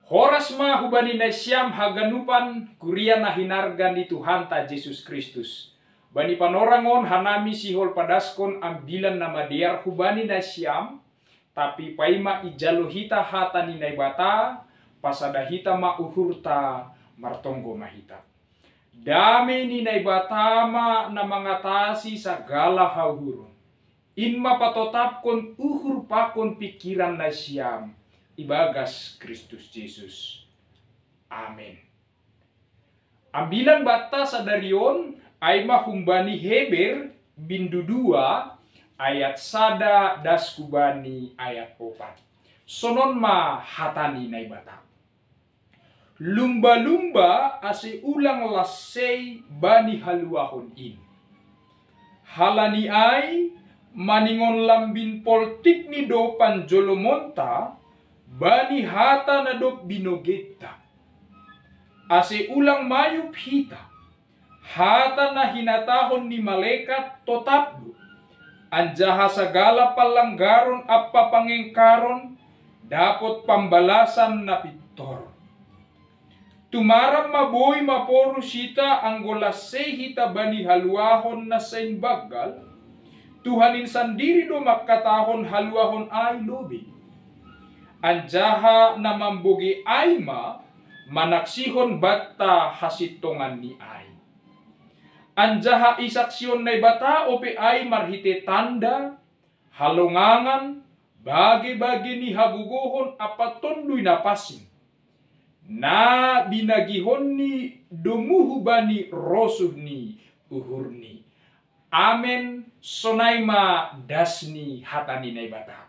Horas ma hubani na siyam haganupan kurian na hinargan ni Tuhan ta Jesus Kristus. Bani panorangon hanami sihol padaskon ambilan na madiar hubani na siyam, tapi paima ijalohita hata ni naibata, pasadahita mauhurta martonggo mahita. Dami ni naibata ma na mangatasi sagala hauhurun. Inma patotap kon uhur pakon pikiran na siyam, ibagas Kristus Jesus. Amin. Ambilan bata sa darion ay mahumbani Heber bindu 2 ayat sada das kubani ayat 4. Sonon ma hatani naibata. Lumba-lumba ase ulang lasei bani haluahon in. Halani ay maningon lambin poltik ni do panjolomonta bani hata na do binogeta. Ase ulang mayup hita. Hata na hinatahon ni malaikat totapdo. Anjaha sagala palanggaron apa pangengkaron dapot pambalasan na pitor. Tumarap maboy maporo sita anggolasay hita bani haluahon na sain bagal. Tuhanin sandiri do makatahon haluahon ay lobi. Anjaha na mambugi ay manaksihon bata hasitongan ni ay. Anjaha isaksyon na bata ope ay marhite tanda, halongangan, bagi-bagi ni habugohon apatondoy na pasing. Na binagihon ni dumuhu bani rosuh ni uhur ni. Amen sonayma dasni hatani na bata.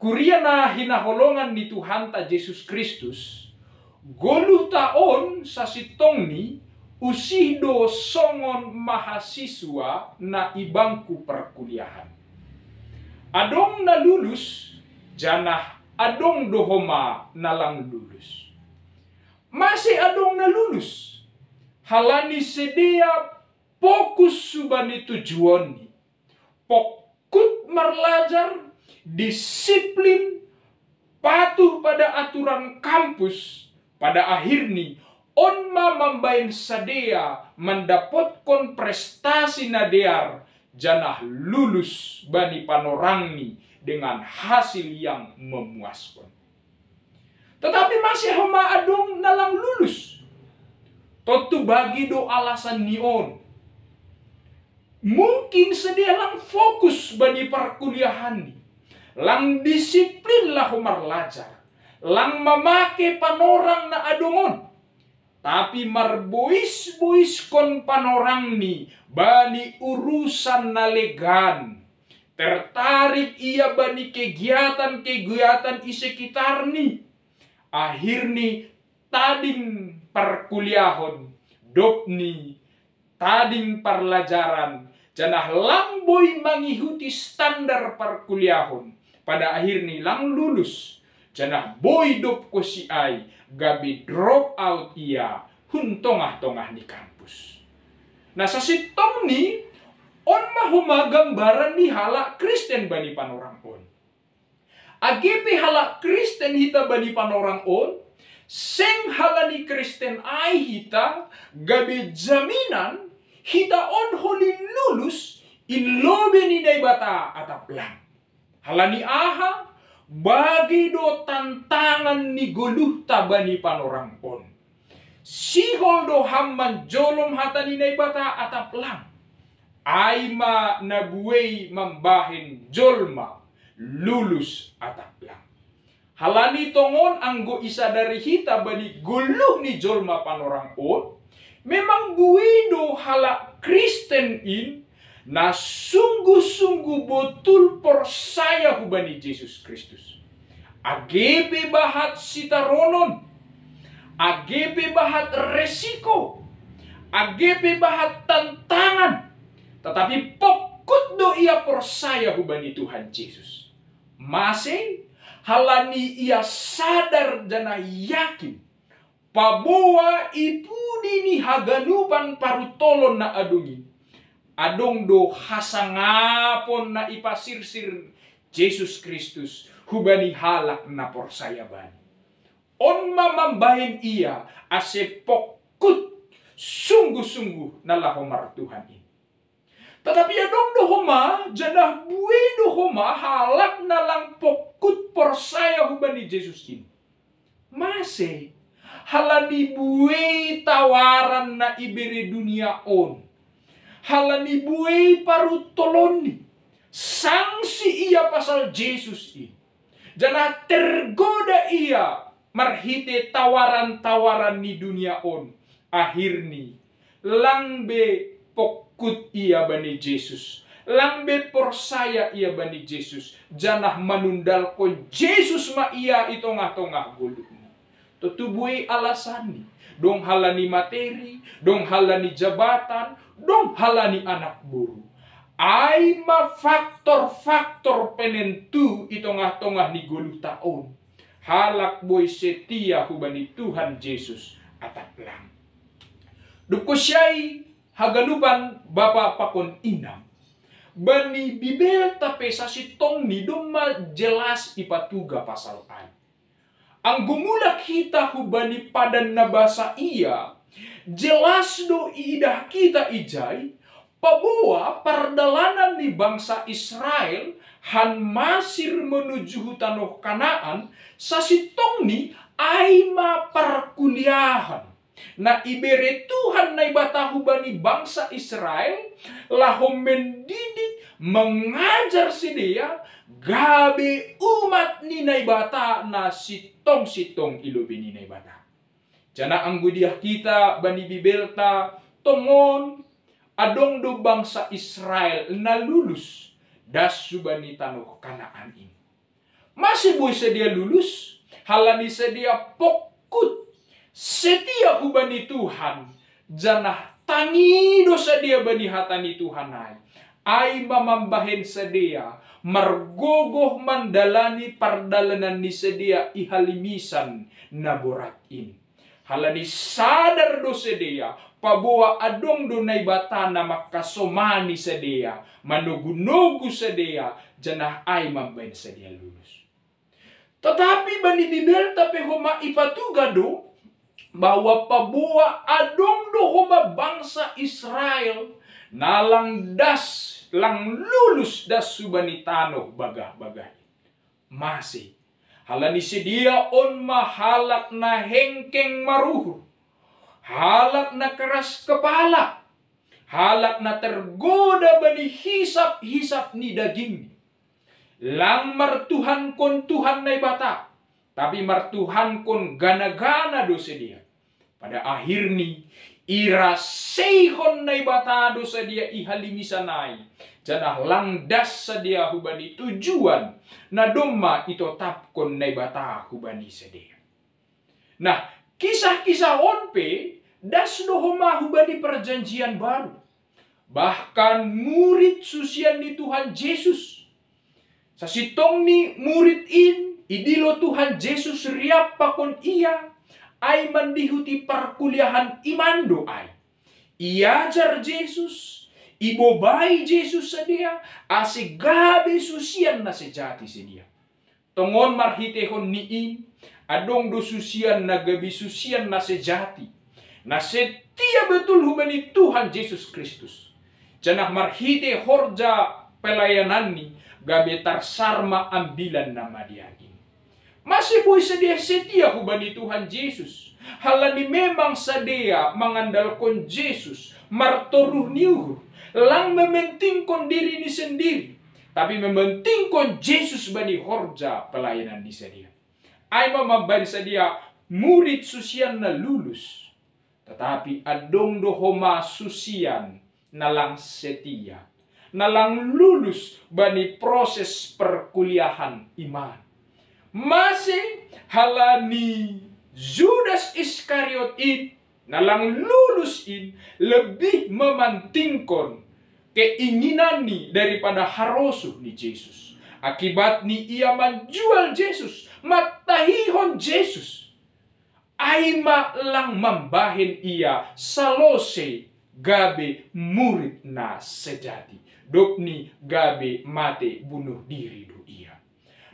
Kuriya na hinaholongan ni Tuhan ta Jesus Kristus, 10 taon sa sitong ni usido songon mahasiswa na ibangku perkuliahan. Adong na lulus, janah adong dohoma nalang lulus. Masih adong na lulus, halani sedia fokus subani tujuan ni. Pokut marlajar, disiplin, patuh pada aturan kampus, pada akhir ni onma mambain sadea mendapatkan prestasi nadear janah lulus bani panorangni dengan hasil yang memuaskan. Tetapi masih hama adong nalang lulus. Tentu bagi do alasan nion. Mungkin sedia lang fokus bani perkuliahan ni. Lang disiplin lah humar lajar. Lang mamake panorang na adongon. Tapi marbois-bois kon panorang ni bani urusan na legan. Tertarik ia bani kegiatan-kegiatan isekitar ni. Akhir ni tading perkuliahon, dop ni tading perlajaran. Janah lamboy mengikuti standar perkuliahon. Pada akhir ni lang lulus. Janah boy dop ko si ay. Gabi drop out ia hun tongah-tongah di kampus. Nah sa sitong ni on mahuma gambaran ni hala Kristen bani panorang on. Agepe hala Kristen hita bani panorang on, seng hala ni Kristen ay hita gabi jaminan hita on holi lulus in lobe ni naibata atap lang. Hala ni aha bagi do tantangan ni guluh tabani panorang pon. Sihol do hamman jolom hata ni naibata atap lang. Aima nabuway mambahin jolma lulus atap lang. Halani tongon anggo isa dari hita bani guluh ni jolma panorang on. Memang buido hala Kristen in na sungguh-sungguh betul persaya hubani Jesus Kristus. Agepe bahat sitaronon, agepe bahat resiko, agepe bahat tantangan, tetapi pokut do ia persaya hubani Tuhan Yesus. Masih halani ia sadar dan yakin paboa ipudi ni haganupan parutolon na adungin. Adong do hasangapon na ipasirsir Jesus Kristus hubani halak na porsaya bani. on mamambahin ia ase pokut sungguh-sungguh nalahomar Tuhan ini. Tetapi adong dohoma janah bue dohoma halak nalang pokut persaya hubani Yesus ini. Masih halani bue tawaran na iberi dunia on. Halani bue parutoloni. Sanksi ia pasal Yesus ini. Jangan tergoda ia marhite tawaran-tawaran ni dunia on. Akhirni langbe pokut ia bani Yesus. Langbe persaya ia bani Yesus. Janah manundal kon Yesus ma ia itongah-tongah gulutni. Tutubui alasan ni. Dong halani materi, dong halani jabatan, dong halani anak buru. Aima faktor-faktor penentu itongah-tongah ni gulu taon. Halak boy setia hubani Tuhan Yesus atap lang. Dukusyai hagalupan bapa pakon inam. Bani bibel tape sasitong ni doma jelas ipatuga pasal ay. Ang gumulak kita hubani padan na basa iya, jelas do idah kita ijay, pabuwa pardalanan ni bangsa Israel han masir menuju tanah Kanaan sasitong ni ay maparkuliahan na ibere Tuhan na ibatahu bani bangsa Israel lahom mendidik mengajar sedia gabe umat ni naibata na sitong-sitong ilubini naibata. Jana ang gudiah kita bani bibelta tongon adong do bangsa Israel na lulus das subani tanah Kanaan ini. Masih boy sedia lulus, halani sedia pokut setia hubani Tuhan. Janah tangi dosa dia bani hatani Tuhan ay mamambahin sedia margogoh mandalani pardalanan ni sedia ihalimisan na borat ini. Halani sadar do sedia pabuwa adong dunay bata na makasomani sedia, manugunugu sedia, janah ay mambahin sedia lulus. Tetapi bani bibel tapi homa ipatugado bahwa pabuwa adong do homa bangsa Israel nalang das lang lulus das subani tano bagah-bagah. Masih halani sedia on mahalak na hengkeng maruhur. Halak na keras kepala. Halak na tergoda bani hisap-hisap ni daging. Lang martuhan kon Tuhan na ibata. Tapi martuhan kon gana-gana do sedia. Pada akhir ni irasehon na ibata do sedia ihalimisanay. Janah langdas sedia hubani tujuan na domma ito tapkon na ibata hubani sedia. Nah, kisah-kisah onpe das dohoma hubani perjanjian baru. Bahkan murid susian ni Tuhan Yesus. Sasitong ni murid idilo Tuhan Yesus riap pakon ia ay mandihuti perkuliahan imando ay. Iajar Yesus, ibobai Yesus sedia, asigabe susian na sejati sedia. Tongon marhitehon niin, adong do susian na gabi susian na sejati. Na setia betul hubani Tuhan Yesus Kristus. Janah marhite horja pelayanan ni gabe tarsarma ambilan nama dia ini. Masih boy sedia setia hubani Tuhan Yesus. Halani memang sedia mengandalkan Yesus. Martoruh niuhur. Lang mementingkan diri ni sendiri. Tapi mementingkan Yesus bani horja pelayanan ni sedia. Ay mamabani sedia murid susian na lulus. Tetapi adong dohoma susian nalang setia. Nalang lulus bani proses perkuliahan iman. Masih halani Judas Iskariot nalang lulus lebih memantingkan keinginan ni daripada harosuh ni Yesus. Akibat ni ia menjual Yesus, matahihon Yesus. Aima lang mambahin ia salose gabe murid na sejati. Dokni gabe mate bunuh diri do ia.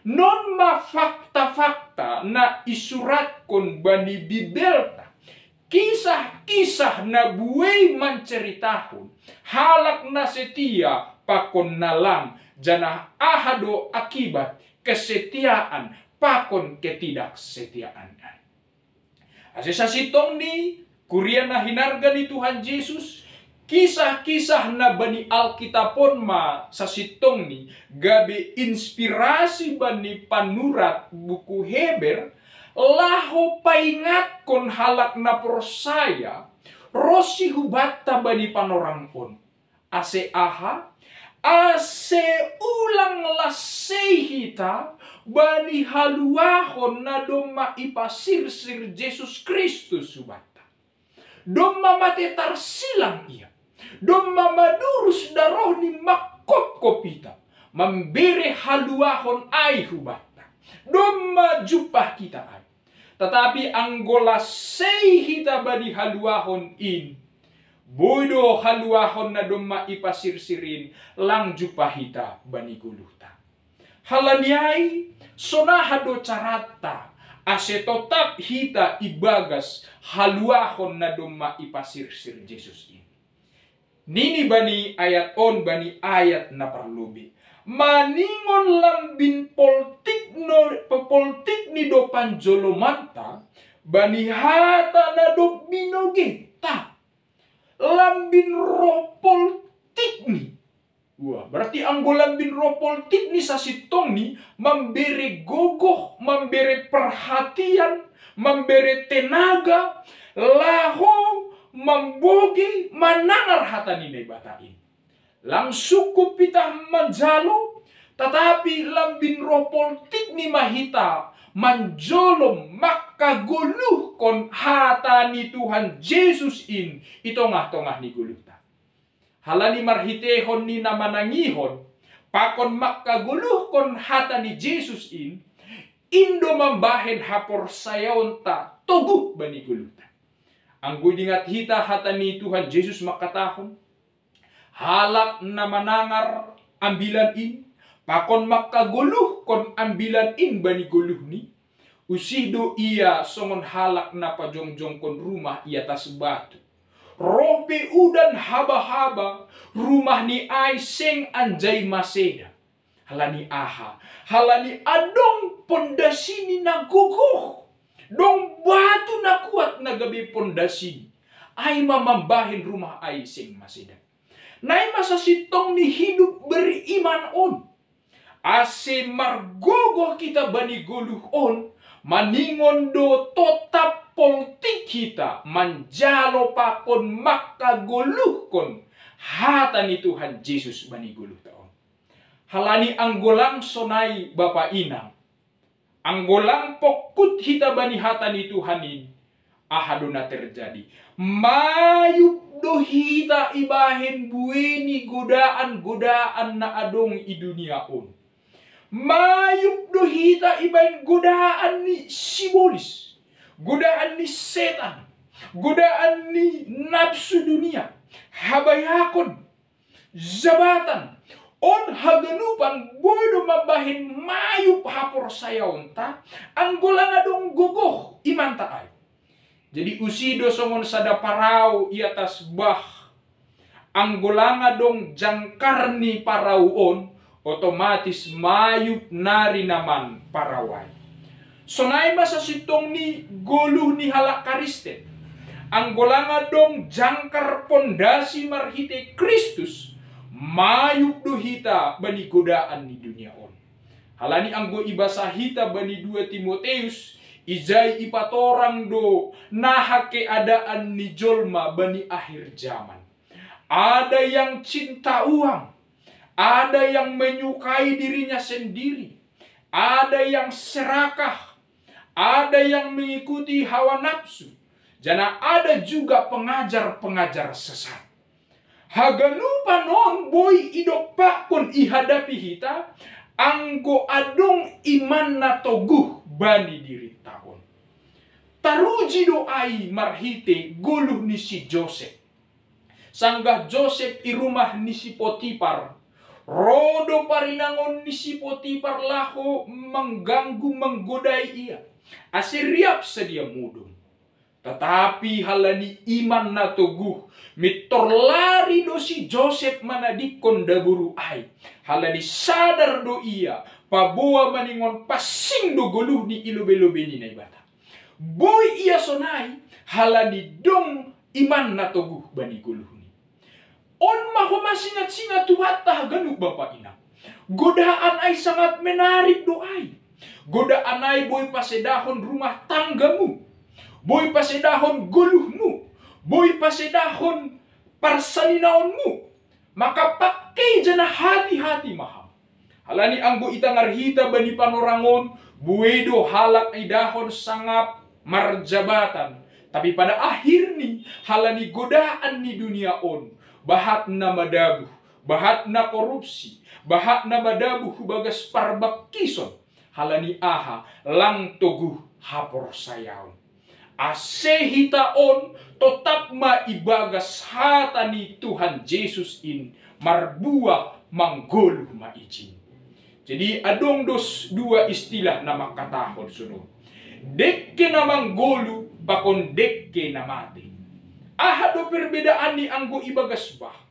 non ma fakta-fakta na isurat kon bani bibelta, kisah-kisah na buhay menceritahun, halak na setia pakon nalang jana ahado akibat kesetiaan pakon ketidaksetiaan. Asa sa sitong ni Kurian na hinarga ni Tuhan Yesus, kisah-kisah na bani Alkitapon ma sa sitong ni gabi inspirasi bani panurat buku Heber, laho paingat kon halak na persaya rosi hubata bani panorangkon. Ase aha, ase ulang lasei hita bani haluahon na doma ipasirsir Jesus Kristus hubata. Doma mate tarsilang ia. Doma madurus daroh ni makop-kopita. Memberi haluahon ay hubata. Doma jupah kita ay. Tetapi anggola sei hita badi haluahon in. Bodo haluahon na doma ipasirsirin lang jupah hita bani guluta. Halaniay sonahado carata. Ase tetap hita ibagas haluahon na doma ipasirsir Jesus ini. Nini bani ayat on bani ayat na parlubi. Maningon lambin poltik ni do panjolomanta bani hata na do binogeta. Lambin roh poltik ni. Wah, berarti anggolan bin ropoltik ni sa sitong ni memberi gogoh, memberi perhatian, memberi tenaga, laho, membogi, manangar hata ni batain. Lang sukup pitah manjalo, tetapi lambin ropoltik ni mahita, manjolom makaguluh kon hata ni Tuhan Yesus in, itongah-tongah ni guluh. Halani marhitehon ni namanangihon, pakon makaguluh kon hata ni Jesus in, indo mambahen hapor sayaon ta toguh bani gulutan. Ang gudingat hita hata ni Tuhan Yesus makatahon, halak na manangar ambilan in, pakon makaguluh kon ambilan in bani guluh ni, usido iya songon halak na pajongjong kon rumah iya tas batu. Robe udan haba-haba, rumah ni ay seng anjay maseda. Halani aha, halani adong pondasi ni naguguh. Dong batu na kuat na gabi pondasi. Ay mamambahin rumah ay seng maseda. Nay masa sitong ni hidup beriman on. Ase margogoh kita bani guluh on, maningon do totap politik kita manjalo pakon makaguluh kon hata ni Tuhan Yesus bani guluh taon. Halani anggolang sonai bapa inang, anggolang pokut hita bani hata ni Tuhanin, ahaduna terjadi. Mayup do hita ibahen bueni godaan-godaan na adong i dunia on. Mayup do hita ibahen godaan ni sibolis. Godaan ni setan, godaan ni nafsu dunia, habayakon, jabatan, on haganupan bodo mabahin mayu hapor sayaon ta, anggolang adong gogoh iman taay. Jadi usido songon sada parau i atas bah, anggolang adong jangkarni parauon, otomatis mayu nari naman parawai. Sonay masa sitong ni guluh ni halak karisten. Ang golanga dong jangkar pondasi marhite Kristus, mayuk do hita bani godaan ni dunia on. Halani anggo ibasa hita bani 2 Timoteus, ijai ipatorang do naha keadaan ni jolma bani akhir zaman. Ada yang cinta uang, ada yang menyukai dirinya sendiri, ada yang serakah, ada yang mengikuti hawa nafsu, jana ada juga pengajar-pengajar sesat. Haganupa non boy idok pakon ihadapi hita, anggo adong iman na toguh bani diri taon. Taruji doai marhite guluh ni si Joseph. Sanggah Joseph i rumah ni si Potipar, Rodo parinangon ni si Potifar laho mengganggu menggodai ia. Asiriap sedia mudung. Tetapi halani iman na tuguh mitorlari do si Joseph manadikon daburu ay. Halani sadar do ia pabuwa maningon pasing do guluh ni ilube-lube ni naibata. Boy ia sonai halani dong iman na tuguh bani guluh ni. On maho masingat-singat tuwata ganuk bapak ina. Godaan ay sangat menarik do ay. Godaan ay boy pasedahon rumah tanggamu. Boy pasedahon guluhmu, boy pasedahon parsalinaonmu, maka pakai jana hati-hati maham. Halani anggo ita ngarhita bani panorangon, buedo halak idahon sangat marjabatan. Tapi pada akhirnya halani godaan ni dunia on, bahat na madabuh, bahat na korupsi, bahat na madabuh bagas parbakison. Halani aha lang tuguh hapor sayaon. Asehitaon tetap maibagas hata ni Tuhan Yesus in marbuah manggoluh maijin. Jadi adong dua istilah na makatahon sunod. Dekke na manggolu bakon dekke na mati. Ahado perbedaan ni anggo ibagas bah.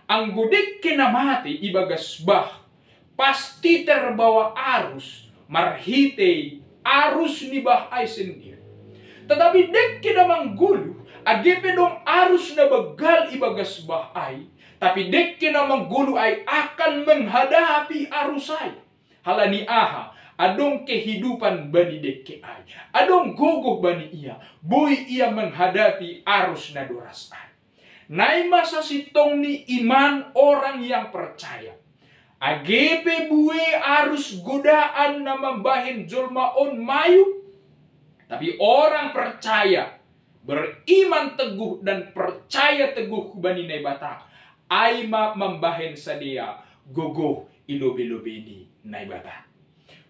Anggo dekke na mati ibagas bah. Pasti terbawa arus marhite arus ni bah ay sendiri. Tetapi dek kita manggulu, agepe dong arus na bagal ibagas bahay, tapi dek kita manggulu ay akan menghadapi arus ay. Halani aha, adong kehidupan bani dek ay, adong gogoh bani iya, boy ia menghadapi arus na doras ay. Nai masa sitong ni iman orang yang percaya. Agepe buwe arus godaan na membahin jolmaon mayu. Tapi orang percaya, beriman teguh dan percaya teguh bani naibata, aima membahen sadia gogoh ilobe-lobeni naibata.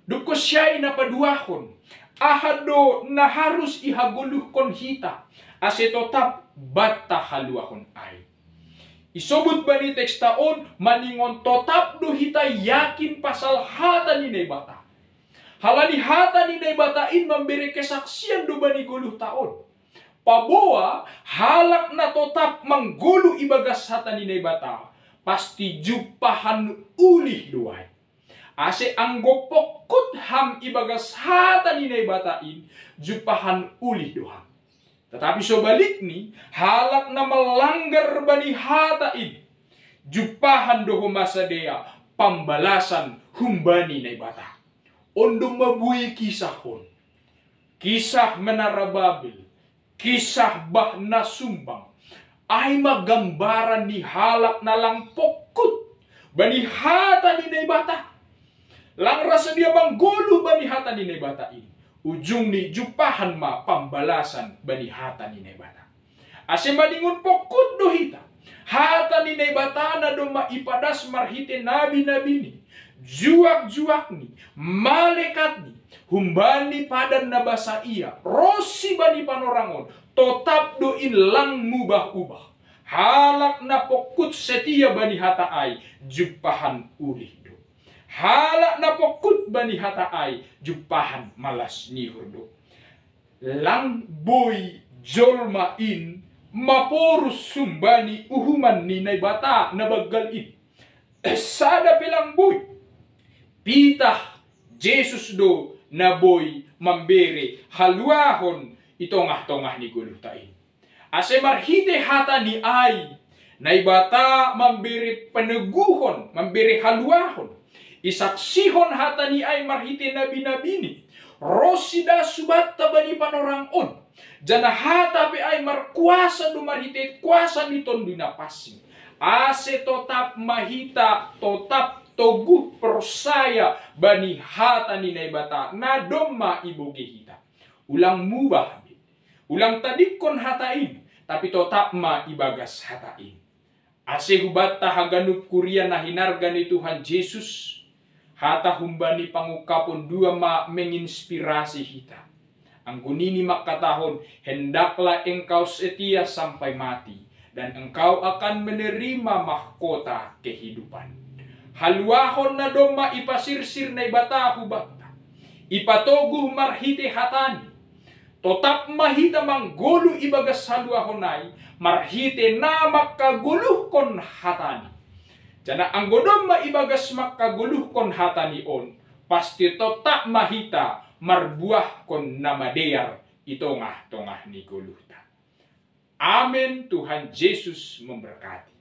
Duko siya'y napaduahon, ahado na harus ihaguluh kon hita, ase totap bata haluahon ay. Isobut bani tekstaon, maningon totap do hita yakin pasal hata ni naibata. Halani hata ni naibatain memberi kesaksian do bani guluh taon. Paboa halak na totap menggulu ibagas hata ni naibata. Pasti jupahan ulih duay. Ase anggo pokut ham ibagas hata ni naibatain jupahan ulih doham. Tetapi sobalik ni halak na melanggar bani hatain jupahan doho masadea pambalasan humbani naibata. Ondo mabui kisahon, kisah Menara Babel, kisah bah na sumbang, ay magambaran ni halak na lang pokut, bani hata ni naibata. Lang rasa dia manggulu bani hata ni naibata ini. Ujung ni jupahan ma pambalasan bani hata ni naibata. Ase madingun pokut do hita. Hata ni naibata na do maipadas marhite nabi-nabi ni. Juak-juak ni, malaikat ni, humbani padan na basa iya, rosi bani panorangon, totap doin lang mubah-ubah. Halak na pokut setia bani hataay, jupahan ulih do. Halak na pokut bani hataay, jupahan malas nihur do. Lang boy jolmain, mapurus sumbani uhuman ni naibata na bagal in. Sada pilang boy. Pitah Jesus do na boy mambere haluahon itongah-tongah ni guluh tain. Ase marhite hata ni ay naibata mambere peneguhon, mambere haluahon. Isaksihon hata ni ay marhite nabi-nabi ni. Rosida subata bani panorang on. Jana hata pe ay markuasa do marhite kuasa ni ton dinapasing. Ase totap mahita totap toguh persaya bani hata ni naibata na doma iboge hita. Ulang mubah, ulang tadikon hatain, tapi totap ma ibagas hatain. Ase hubata haganup kuria na hinarga ni Tuhan Yesus, hata humbani pangukapon dua ma menginspirasi hita. Ang gunini makatahon, hendaklah engkau setia sampai mati, dan engkau akan menerima mahkota kehidupan. Haluahon na doma ipasirsir na ibatahu bata. Ipatoguh marhite hatani. Totap mahita manggulu ibagas haluahonay, marhite na makaguluh kon hatani. Jana ang godom maibagas makaguluh kon hatani on, pasti totap mahita marbuah kon namadeyar itongah-tongah ni guluhta. Amin. Tuhan Yesus memberkati.